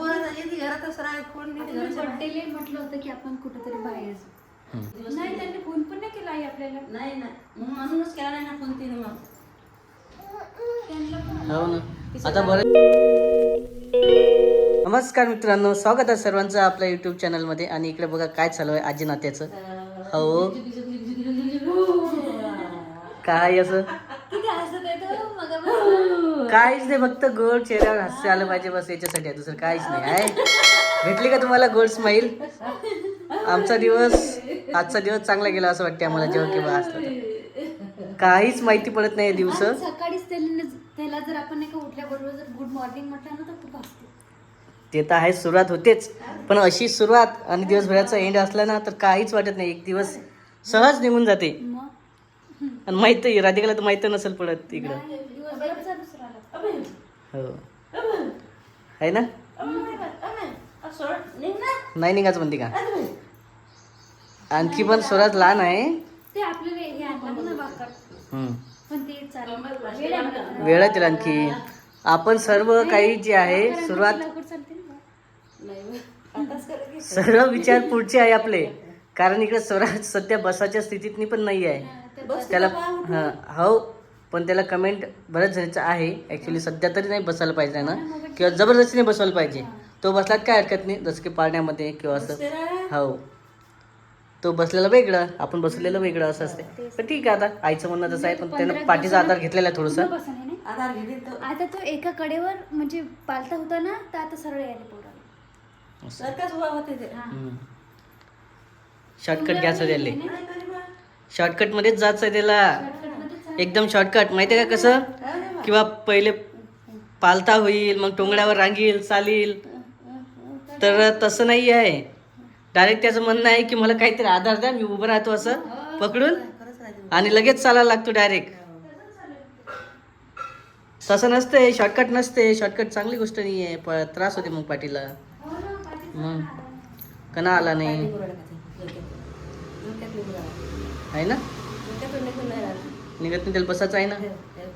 बर्थडेला म्हटलं होतं की आपण कुठेतरी बाहेर जाऊ. नाही, त्यांनी फोन पण नाही केला आई आपल्याला. नाही ना, म्हणूनच केला नाही ना फोन तिने मग. हो ना. आता बरं. नमस्कार मित्रांनो, स्वागत आहे सर्वांचं आपल्या युट्यूब चॅनलमध्ये. आणि इकडे बघा काय चालू आहे आजी नात्याचं. हो काय असं काहीच नाही, फक्त गोड चेहऱ्यावर हास्य आलं पाहिजे बस, याच्यासाठी आहे, दुसरं काहीच नाही आहे. भेटली का तुम्हाला गोड स्माईल? आजचा दिवस चांगला गेला असं वाटते आम्हाला जेव्हा केव्हा असलं तर. काहीच माहिती पडत नाही दिवस. सकाळीच त्याला जर आपण नाही का उठल्याबरोबर जर गुड मॉर्निंग म्हटलं ना तर खूप हसते. ते तर आहे, सुरुवात होतेच, पण अशी सुरुवात आणि दिवसभराचा एंड असला ना तर काहीच वाटत नाही. एक दिवस सहज निघून जाते. आणि माहित राधिकाला तर माहित नसेल पडत इकडं. हो आहे ना. नाही निघायचं म्हणते का? आणखी पण स्वराज लहान आहे. वेळ आहे आणखी. आपण सर्व काही जे आहे सुरुवात सर्व विचार पुढचे आहे आपले. कारण इकडे स्वराज सध्या बसाच्या स्थितीत पण नाही आहे. त्याला हो, पण त्याला कमेंट बऱ्याच जणांचं आहे ॲक्च्युली. सध्या तरी नाही बसायला पाहिजे ना, किंवा जबरदस्तीने बसवायला पाहिजे. तो बसला काय हरकत नाही, जसं की पाळण्यामध्ये किंवा असं. हो, तो बसलेला वेगळं, आपण बसलेलं वेगळं असं असते. पण ठीक आहे, आता आईचं म्हणणं तसं आहे, पण त्यानं पाठीचा आधार घेतलेला आहे थोडंसं. आता तो एका कडेवर म्हणजे पालता होता ना, तर आता सरळ यायला पोराला. शॉर्टकट घ्यायचं त्याला, शॉर्टकट मध्येच जायचं आहे त्याला, एकदम शॉर्टकट. माहिती आहे का कसं? किंवा पहिले पालता होईल, मग टोंगड्यावर रांगील चालील, तर तसं नाही आहे. डायरेक्ट त्याचं म्हणणं आहे की मला काहीतरी आधार द्या, मी उभं राहतो असं पकडून आणि लगेच चालायला लागतो डायरेक्ट. तसं नसते, शॉर्टकट नसते. शॉर्टकट चांगली गोष्ट नाही आहे, त्रास होते मग पाठीला. मग कणा आला नाही आहे ना, निघत नाही त्याला बसायचं आहे ना.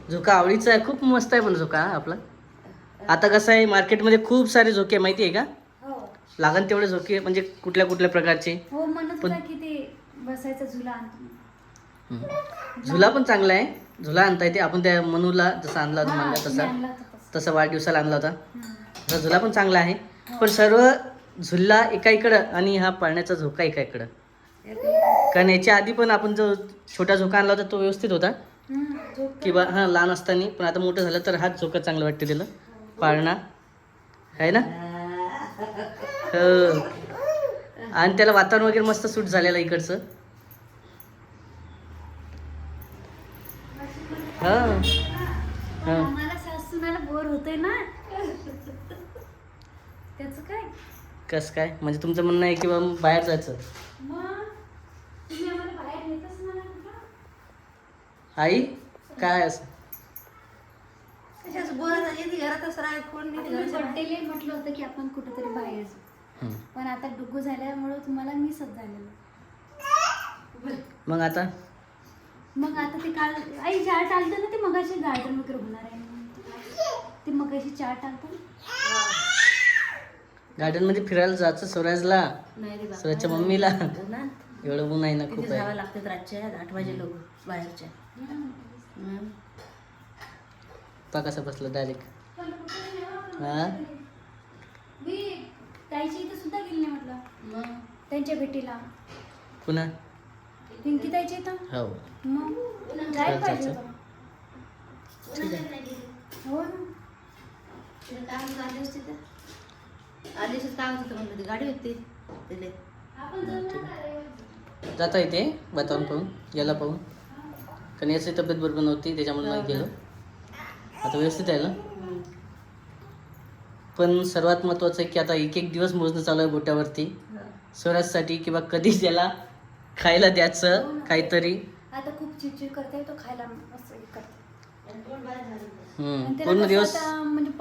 झोका आवडीचा आहे, खूप मस्त आहे पण झोका आपला. आता कसं आहे मार्केटमध्ये खूप सारे झोके माहिती आहे का? लागन तेवढे झोके, म्हणजे कुठल्या कुठल्या प्रकारचे. हो, म्हणत होता की ते बसायचा झुला आणतो. झुला पण चांगला आहे, झुला आणता येते. आपण त्या मनूला जसं आणला होता म्हणला तसा वाढदिवसाला आणला होता. तसा झुला पण चांगला आहे. पण सर्व झुला एका इकडं आणि हा पाळण्याचा झोका एका इकडं. कारण याच्या आधी पण आपण जो छोटा झोका आणला होता तो व्यवस्थित होता, किंवा हां लहान असताना. पण आता मोठं झालं तर हाच झोका चांगला वाटते त्याला, पाळणा आहे ना. हो, आणि त्याला वातावरण वगैरे मस्त सूट झालेलं इकडचं. मला सासूनाला बोर होतंय ना. त्याचं काय कसं काय म्हणजे तुमचं म्हणणं आहे किंवा बाहेर जायचं? आई काय असं बर्थडेला म्हटलं होतं की आपण कुठेतरी बाहेर जाऊ, पण आता डुग्गू झाल्यामुळे तुम्हाला मिसच झालेलं. मग आता ते काल आई चार्ट आलतं ना, ते मगाशी गार्डन वगैरे होणार आहे. ते मगाशी चार्ट आलतं गार्डन मध्ये फिरायला जायचं स्वराजला, स्वराजच्या मम्मीला. एवढं ऊन आहे ना, खूप आहे. लागतात रातच्या 8 वाजे लोक बाहेरच्या. पा कसं बसलं डायरेक्ट. हा, मी ताईच्या इथं सुद्धा गेली नाही म्हटलं त्यांच्या भेटीला. पुन्हा पिंकी ताईच्या इथं. हो, मग जायला पाहिजे होतं. हो ना, काय होतं म्हणलं, गाडी होती तिथे. जाता येते वातावरण पाहून, याला पाहून. कारण याची तब्येत बरोबर नव्हती त्याच्यामुळे नाही गेलो. आता व्यवस्थित आहे ना. पण सर्वात महत्त्वाचं आहे की आता एक दिवस मोजणं चालू आहे बोट्यावरती स्वराजसाठी, किंवा कधी त्याला खायला द्यायचं काहीतरी. आता खूप चिडचिड करते तो, खायला असं करते. पूर्ण दिवस म्हणजे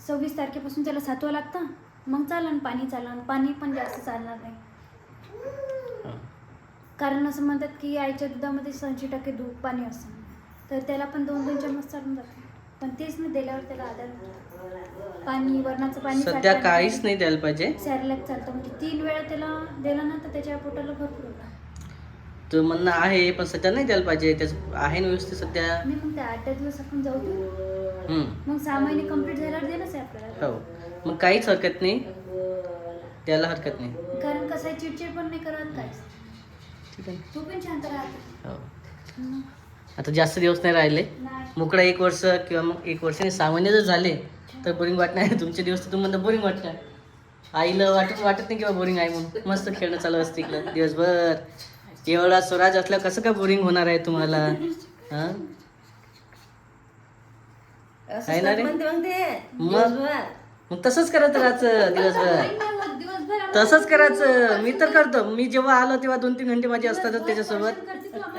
26 तारखेपासून त्याला सातवा लागतं, मग चालन पाणी चालन. पाणी पण जास्त चालणार नाही, कारण असं म्हणतात की आईच्या दुधामध्ये 80% दूध पाणी असतं, तर त्याला पण 2-2 चम्मच चालून जातं. पण तेच ना दिल्यावर त्याला आधार पाणी वरणाचं पाणी सध्या काहीच नाही द्यायला पाहिजे. सॅरलॅक चालतं म्हणजे 3 वेळा त्याला दिला ना तर त्याच्या पोटाला भरपूर होता. तो म्हणणं आहे पण सध्या नाही द्यायला पाहिजे. त्याचं आहे ना व्यवस्थित सध्या. नाही मग ते 8 दिवस आपण जाऊ दे. हम्म. मग 6 महिने कंप्लीट झाल्यावर देणंच आहे आपल्याला. हो मग काहीच हरकत नाही, द्यायला हरकत नाही. कारण कसं आहे चिडचिड पण नाही करत काहीच. ठीक आहे. तू पण शांत राहते. हो मग आता जास्त दिवस नाही राहिले. नाही. मोकळा 1 वर्ष किंवा मग 1 वर्ष आणि 6 महिने जर झाले तर बोरिंग वाटणार. तुमचे दिवस तर तुम्हाला बोरिंग वाटणार. आईला वाटत नाही किंवा बोरिंग आहे म्हणून. मस्त खेळणं चालू असते इकडं दिवसभर. एवढा स्वराज असल्या कसं काय बोरिंग होणार आहे तुम्हाला? हा आहे ना रे? मग तसंच करत राहायचं दिवसभर. तसंच करायचं. मी तर करतो. मी जेव्हा आलो तेव्हा 2-3 घंटे माझे असतातच त्याच्यासोबत.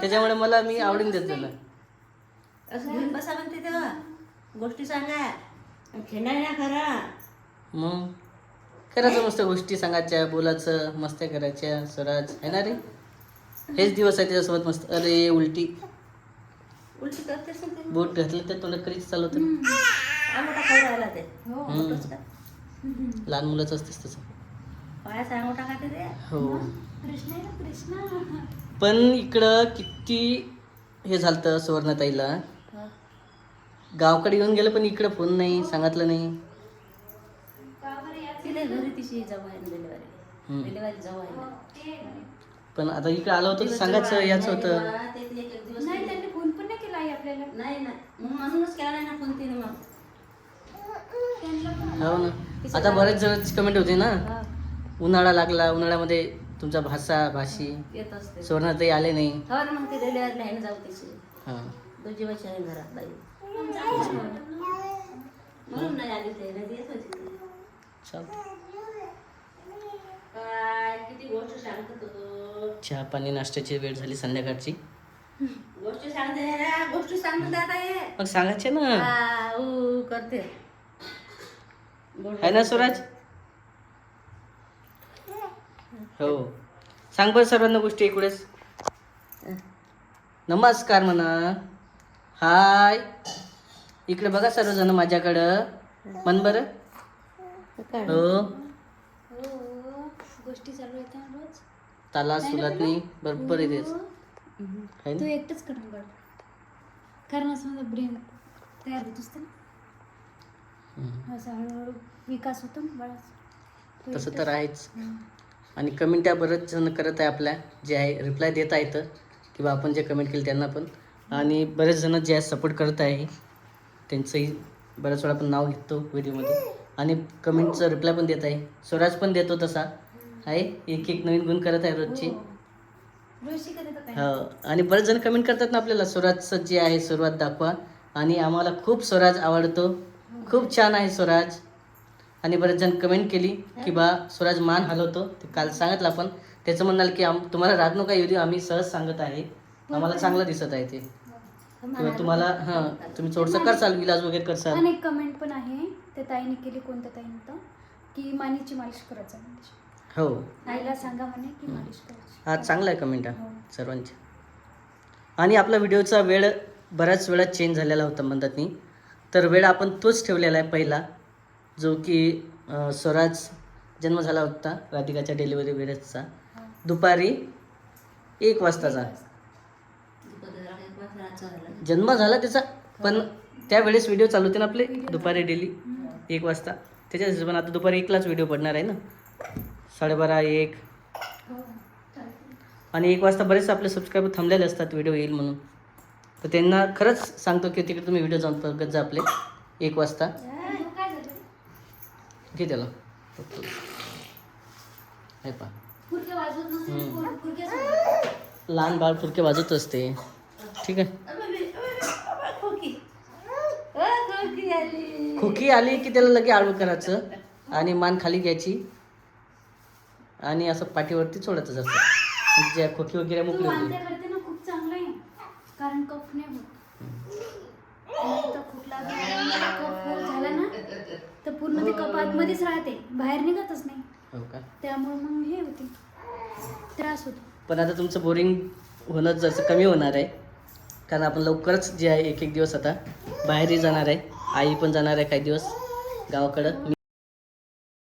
त्याच्यामुळे मला मी आवडून देत झालं. असं घेऊन बसा म्हणते तेव्हा गोष्टी सांगा खेळणार ना खरा. मग करायचं मस्त गोष्टी सांगायच्या, बोलायचं, मस्त्या करायच्या. स्वराज आहे ना रे? हेच दिवस आहे त्याच्यासोबत मस्त. अरे उलटी करतेस ना ते. बोट घातलं तर तोंडात करीच चालवतं. अंगोठा खाऊ राहिला ते. हम्म. लहान मुलाच असतेच तसं. पायाचा अंगोठा खाते ते. हो कृष्ण आहे ना कृष्ण. पण इकडं किती हे झालं सुवर्णाताईला. गावकडे येऊन गेलं पण इकडं फोन नाही, सांगितलं नाही. तिला घरी तिची जवळ आहे डिलिव्हरी जवळ आहे. पण आता इकडे आलं होतं तर सांगायचं याच होतं. नाही त्यांनी फोन पण नाही केला आई आपल्याला. नाही म्हणूनच केला नाही ना फोन तिने मग. हो ना. आता बरेच जणांची कमेंट होती ना, उन्हाळा लागला, उन्हाळ्यामध्ये तुमचा भाषी येत असते. सुवर्णाताई आले नाही. हो ना मग ती डिलिव्हरीला आहे ना जाऊ तिची. हां दोन जीवाची आहे घरात बाई. म्हणून नाही आली ते नाही येत होती ती. चालतं. काय किती गोष्ट सांगत होतो. चहा पाणी नाश्त्याची वेळ झाली संध्याकाळची. गोष्टी सांगते ना, गोष्टी सांगत आता हे. मग सांगायचे ना. करते आहे ना स्वराज? हो सांग बरं सर्वांना गोष्टी एकूणच. नमस्कार म्हणा. हाय इकडे बघा सर्वजण माझ्याकडं. मन बरं. हो हो गोष्टी चालू आहेत ना रोज. ताला सुलात नाही बरोबर आहे तेच. है तू ना? एकटंच करून काढ. कारण असं माझा ब्रेन तयार होत असतं ना. असं हळूहळू विकास होतो ना बाळाचा. तसं तर आहेच. आणि कमेंट त्या बरेच जण करत आहे आपल्या, जे आहे रिप्लाय देता येतं किंवा आपण जे कमेंट केली त्यांना पण. आणि बरेच जण जे आहे सपोर्ट करत आहे त्यांचंही बऱ्याच वेळा आपण नाव घेतो व्हिडिओमध्ये. आणि कमेंटचं रिप्लाय पण देत आहे. स्वराज पण देतो तसा आहे. एक नवीन गुण करत आहे रोजची. रोज शिकत येतं काय. हो आणि बरेच जण कमेंट करतात ना आपल्याला स्वराजचं जे आहे सुरुवात दाखवा. आणि आम्हाला खूप स्वराज आवडतो. खूप छान आहे स्वराज. आणि बरेच जण कमेंट केली की बा स्वराज मान हलवतो. ते काल सांगितलं आपण. त्याचं म्हणाल की तुम्हाला राग नका येऊ दे, आम्ही सहज सांगत आहे, आम्हाला चांगलं दिसत आहे ते. किंवा तुम्हाला हां तुम्ही थोडंसं करसाल विलाज वगैरे करसाल. आणि एक कमेंट पण आहे त्या ताईने केली. कोणत्या ताईने तर की मानीची मालिश करायचं म्हणजे. हो आईला सांगा म्हणे की मालिश करायची. हा चांगला आहे कमेंट हा सर्वांची. आणि आपला व्हिडिओचा वेळ बऱ्याच वेळा चेंज झालेला होता म्हणतात मी. तर वेळ आपण तोच ठेवलेला आहे पहिला, जो की स्वराज जन्म झाला होता राधिकाच्या डिलिव्हरी वेळेसचा, दुपारी 1 वाजताचा जन्म झाला त्याचा. पण त्यावेळेस व्हिडिओ चालू होते ना आपले दुपारी डेली 1 वाजता. त्याच्याच हिशोबाने आता दुपारी 1लाच व्हिडिओ पडणार आहे ना. 12:30 1. आणि 1 वाजता बरेच आपले सबस्क्रायबर थांबलेले असतात व्हिडिओ येईल म्हणून. तर त्यांना खरंच सांगतो की तिकडे तुम्ही व्हिडिओ जाऊन बघत जा आपले 1 वाजता. काय झालं घे त्याला हे पहा. फुरके वाजवत नसते. फुरके सोडत. लहान बाळ फुरके वाजवत असते. ठीक आहे. खोकी आली की त्याला लगे आळू करायचं आणि मान खाली घ्यायची आणि असं पाठीवरती सोडायचं जास्त. म्हणजे ज्या खोकी वगैरे तू मोकळी होती. वांद्या करते ना खूप चांगलं आहे. कारण कफ नाही होत. नाही तर कुठला कफ झाला ना तर पूर्ण ते कफ आतमध्येच राहते, बाहेर निघतच नाही. हो का. त्यामुळे मग हे होते, त्रास होतो. पण आता तुमचं बोरिंग होणं जसं कमी होणार आहे. कारण आपण लवकरच जे आहे 1 दिवस आता बाहेरही जाणार आहे. आई पण जाणार आहे काही दिवस गावाकडं.